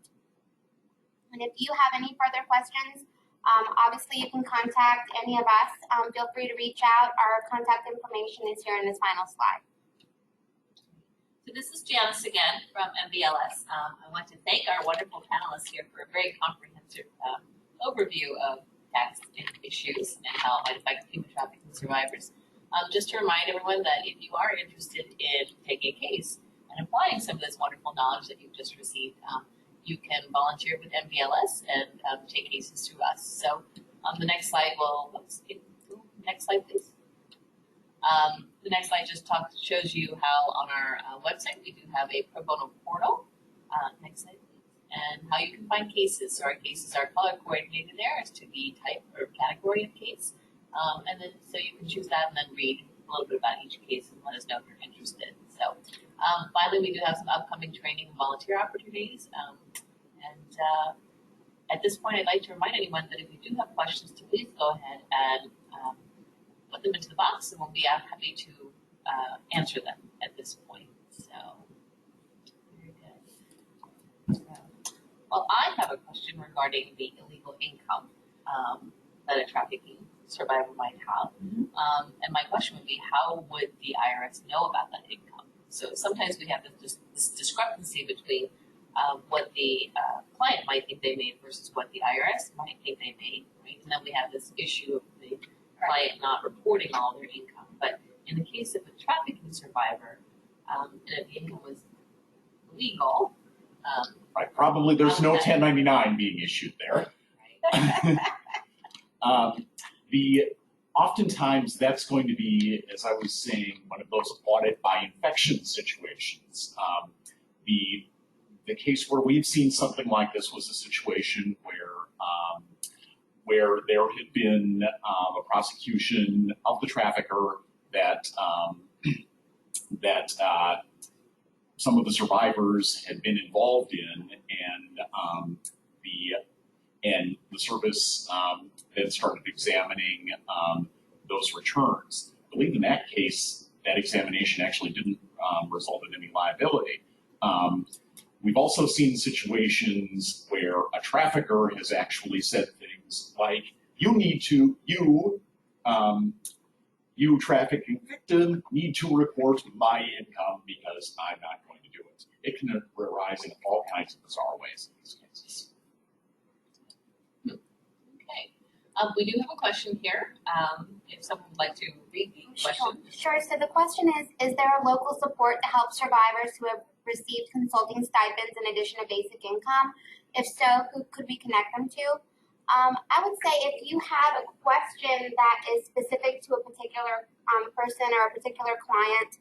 And if you have any further questions, obviously you can contact any of us. Feel free to reach out. Our contact information is here in this final slide. So this is Janice again from MBLS. I want to thank our wonderful panelists here for a very comprehensive overview of tax issues and how it might affect human trafficking survivors. Just to remind everyone that if you are interested in taking a case and applying some of this wonderful knowledge that you've just received, you can volunteer with MBLS and take cases through us. So the next slide next slide please. The next slide just shows you how on our website we do have a pro bono portal. Next slide please. And how you can find cases. So our cases are color coordinated there as to the type or category of case. And then so you can choose that and then read a little bit about each case and let us know if you're interested. So finally, we do have some upcoming training and volunteer opportunities. At this point, I'd like to remind anyone that if you do have questions, to please go ahead and put them into the box, and we'll be happy to answer them at this point. So, very good. Well, I have a question regarding the illegal income that a trafficking survivor might have. And my question would be, how would the IRS know about that income? So sometimes we have this discrepancy between what the client might think they made versus what the IRS might think they made, right? And then we have this issue of the client not reporting all their income. But in the case of a trafficking survivor, and if the income was legal, right, probably there's no 1099 being issued there. Oftentimes that's going to be, as I was saying, one of those audit by infection situations. The case where we've seen something like this was a situation where there had been a prosecution of the trafficker that some of the survivors had been involved in, and the service then started examining those returns. I believe in that case, that examination actually didn't result in any liability. We've also seen situations where a trafficker has actually said things like, you trafficking victim, need to report my income because I'm not going to do it. It can arise in all kinds of bizarre ways in these cases. Okay. We do have a question here. If someone would like to read the question. Sure. So the question is there a local support to help survivors who have received consulting stipends in addition to basic income? If so, who could we connect them to? I would say if you have a question that is specific to a particular person or a particular client,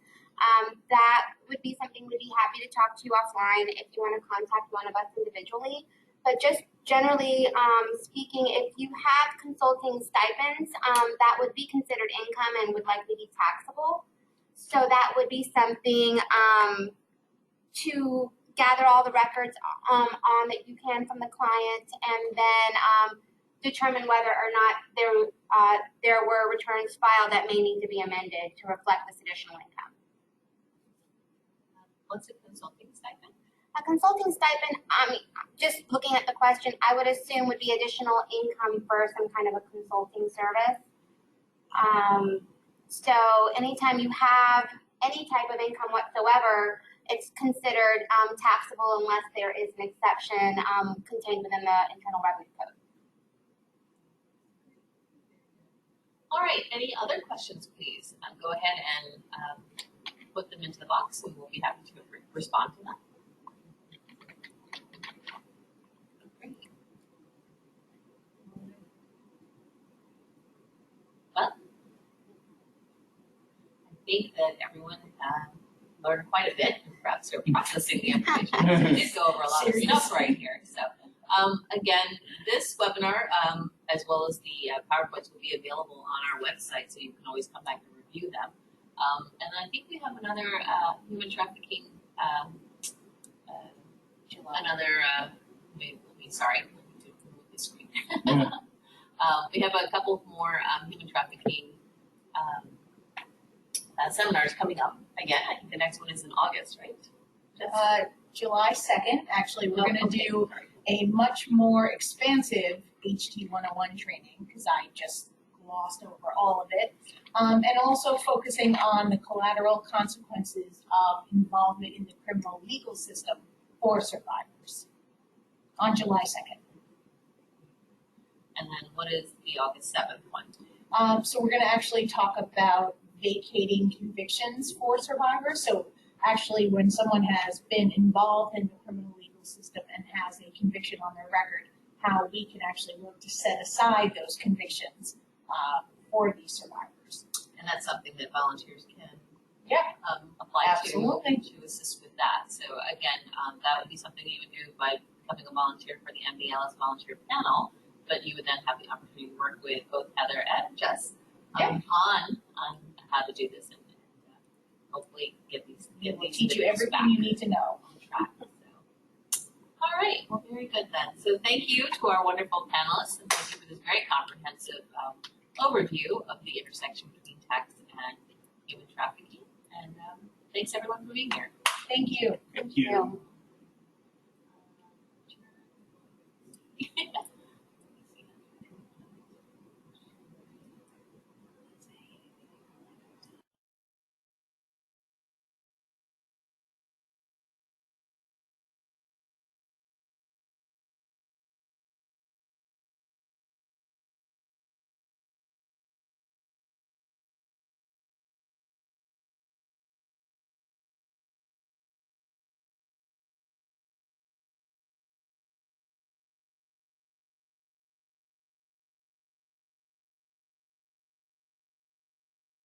that would be something we'd be happy to talk to you offline if you want to contact one of us individually. But just generally speaking, if you have consulting stipends, that would be considered income and would likely be taxable. So that would be something to gather all the records on that you can from the client, and then determine whether or not there were returns filed that may need to be amended to reflect this additional income. What's a consulting stipend? A consulting stipend, just looking at the question, I would assume would be additional income for some kind of a consulting service. So anytime you have any type of income whatsoever, it's considered taxable unless there is an exception contained within the Internal Revenue Code. All right, any other questions, please? Go ahead and put them into the box and we'll be happy to respond to them. Well, I think that everyone learned quite a bit, perhaps they're processing the information. We did go over a lot of stuff right here. So again, this webinar, as well as the PowerPoints, will be available on our website, so you can always come back and review them. And I think we have another human trafficking, sorry, let me move the screen. We have a couple more human trafficking seminars coming up again. I think the next one is in August, right? July 2nd, actually, we're going to do a much more expansive HT 101 training because I just glossed over all of it. And also focusing on the collateral consequences of involvement in the criminal legal system for survivors on July 2nd. And then what is the August 7th one? So we're going to actually talk about vacating convictions for survivors. So actually when someone has been involved in the criminal legal system and has a conviction on their record, how we can actually work to set aside those convictions for these survivors. And that's something that volunteers can apply Absolutely. to assist with that. So again, that would be something you would do by becoming a volunteer for the MBLS volunteer panel, but you would then have the opportunity to work with both Heather and Jess on how to do this and hopefully get these. We'll teach you everything you need to know. On track. So. All right, well, very good then. So thank you to our wonderful panelists, and thank you for this very comprehensive overview of the intersection between tax and human trafficking. And thanks everyone for being here. Thank you. Thank you.